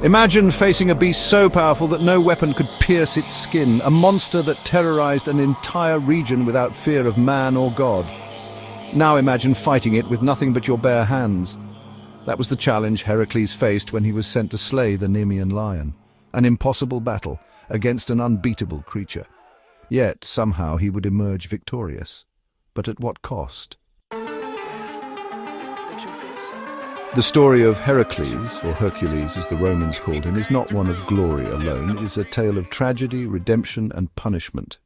Imagine facing a beast so powerful that no weapon could pierce its skin, a monster that terrorized an entire region without fear of man or God. Now imagine fighting it with nothing but your bare hands. That was the challenge Heracles faced when he was sent to slay the Nemean Lion. An impossible battle against an unbeatable creature. Yet, somehow, he would emerge victorious. But at what cost? The story of Heracles, or Hercules as the Romans called him, is not one of glory alone. It is a tale of tragedy, redemption, and punishment.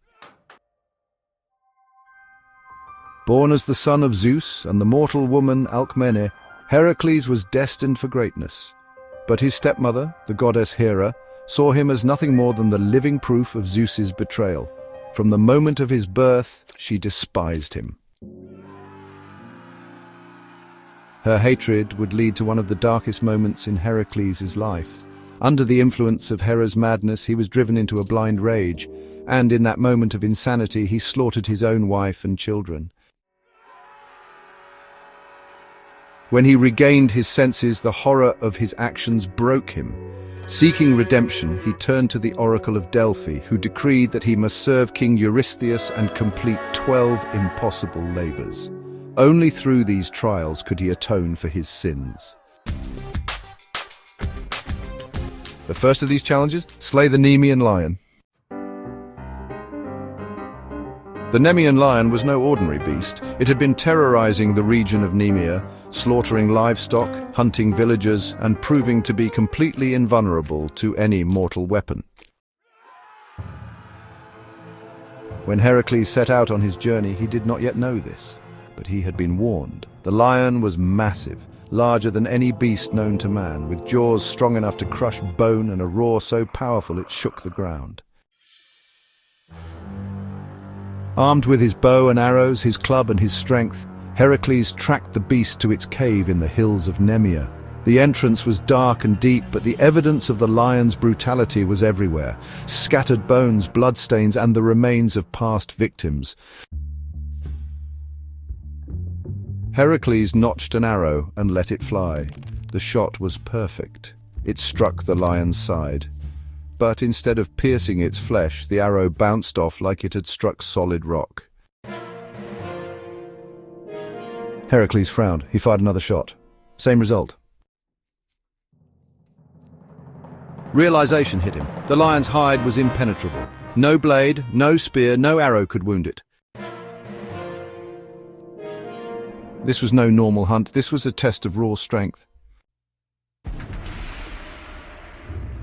Born as the son of Zeus and the mortal woman Alcmene, Heracles was destined for greatness. But his stepmother, the goddess Hera, saw him as nothing more than the living proof of Zeus's betrayal. From the moment of his birth, she despised him. Her hatred would lead to one of the darkest moments in Heracles' life. Under the influence of Hera's madness, he was driven into a blind rage, and in that moment of insanity, he slaughtered his own wife and children. When he regained his senses, the horror of his actions broke him. Seeking redemption, he turned to the Oracle of Delphi, who decreed that he must serve King Eurystheus and complete 12 impossible labors. Only through these trials could he atone for his sins. The first of these challenges, slay the Nemean Lion. The Nemean Lion was no ordinary beast. It had been terrorizing the region of Nemea, slaughtering livestock, hunting villagers, and proving to be completely invulnerable to any mortal weapon. When Heracles set out on his journey, he did not yet know this. But he had been warned. The lion was massive, larger than any beast known to man, with jaws strong enough to crush bone and a roar so powerful it shook the ground. Armed with his bow and arrows, his club and his strength, Heracles tracked the beast to its cave in the hills of Nemea. The entrance was dark and deep, but the evidence of the lion's brutality was everywhere. Scattered bones, bloodstains, and the remains of past victims. Heracles notched an arrow and let it fly. The shot was perfect. It struck the lion's side. But instead of piercing its flesh, the arrow bounced off like it had struck solid rock. Heracles frowned. He fired another shot. Same result. Realization hit him. The lion's hide was impenetrable. No blade, no spear, no arrow could wound it. This was no normal hunt. This was a test of raw strength.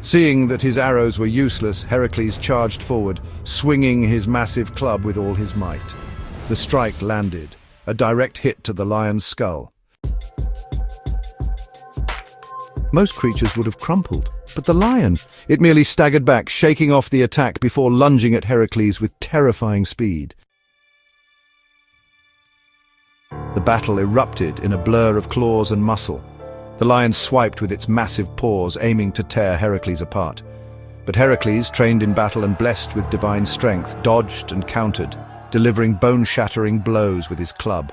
Seeing that his arrows were useless, Heracles charged forward, swinging his massive club with all his might. The strike landed, a direct hit to the lion's skull. Most creatures would have crumpled, but the lion, it merely staggered back, shaking off the attack before lunging at Heracles with terrifying speed. The battle erupted in a blur of claws and muscle. The lion swiped with its massive paws, aiming to tear Heracles apart. But Heracles, trained in battle and blessed with divine strength, dodged and countered, delivering bone-shattering blows with his club.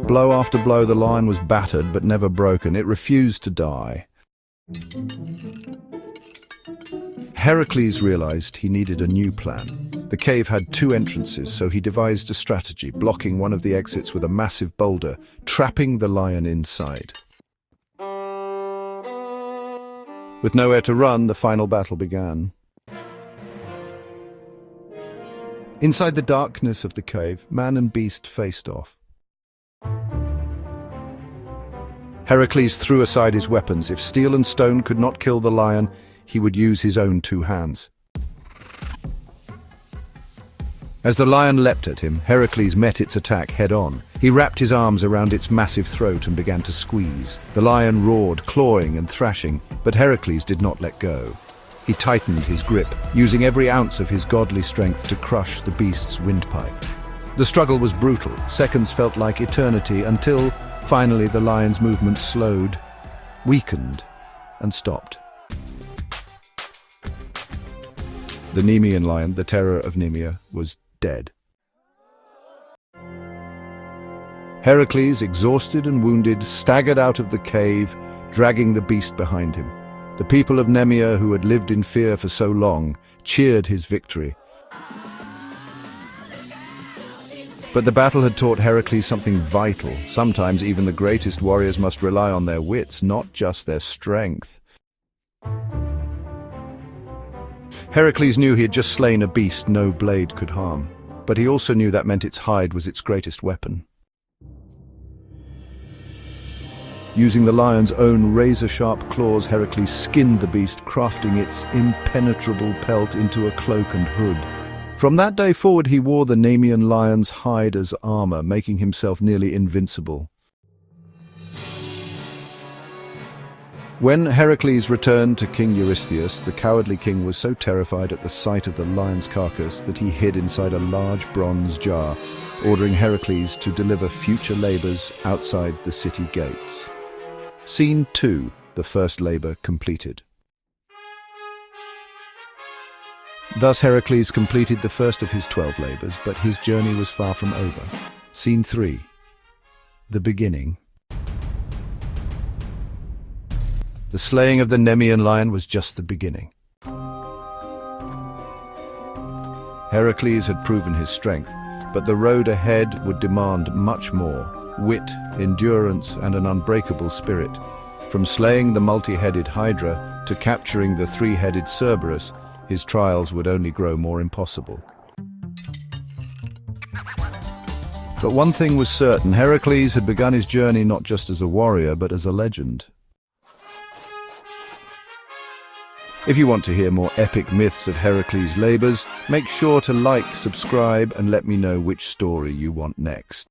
Blow after blow, the lion was battered but never broken. It refused to die. Heracles realized he needed a new plan. The cave had two entrances, so he devised a strategy, blocking one of the exits with a massive boulder, trapping the lion inside. With nowhere to run, the final battle began. Inside the darkness of the cave, man and beast faced off. Heracles threw aside his weapons. If steel and stone could not kill the lion, he would use his own two hands. As the lion leapt at him, Heracles met its attack head-on. He wrapped his arms around its massive throat and began to squeeze. The lion roared, clawing and thrashing, but Heracles did not let go. He tightened his grip, using every ounce of his godly strength to crush the beast's windpipe. The struggle was brutal. Seconds felt like eternity until, finally, the lion's movements slowed, weakened, and stopped. The Nemean Lion, the terror of Nemea, was dead. Heracles, exhausted and wounded, staggered out of the cave, dragging the beast behind him. The people of Nemea, who had lived in fear for so long, cheered his victory. But the battle had taught Heracles something vital. Sometimes even the greatest warriors must rely on their wits, not just their strength. Heracles knew he had just slain a beast no blade could harm, but he also knew that meant its hide was its greatest weapon. Using the lion's own razor-sharp claws, Heracles skinned the beast, crafting its impenetrable pelt into a cloak and hood. From that day forward he wore the Nemean lion's hide as armor, making himself nearly invincible. When Heracles returned to King Eurystheus, the cowardly king was so terrified at the sight of the lion's carcass that he hid inside a large bronze jar, ordering Heracles to deliver future labors outside the city gates. Scene 2, the first labor completed. Thus Heracles completed the first of his 12 labors, but his journey was far from over. Scene 3, the beginning. The slaying of the Nemean lion was just the beginning. Heracles had proven his strength, but the road ahead would demand much more: wit, endurance, and an unbreakable spirit. From slaying the multi-headed Hydra to capturing the three-headed Cerberus, his trials would only grow more impossible. But one thing was certain: Heracles had begun his journey not just as a warrior, but as a legend. If you want to hear more epic myths of Heracles' labors, make sure to like, subscribe, and let me know which story you want next.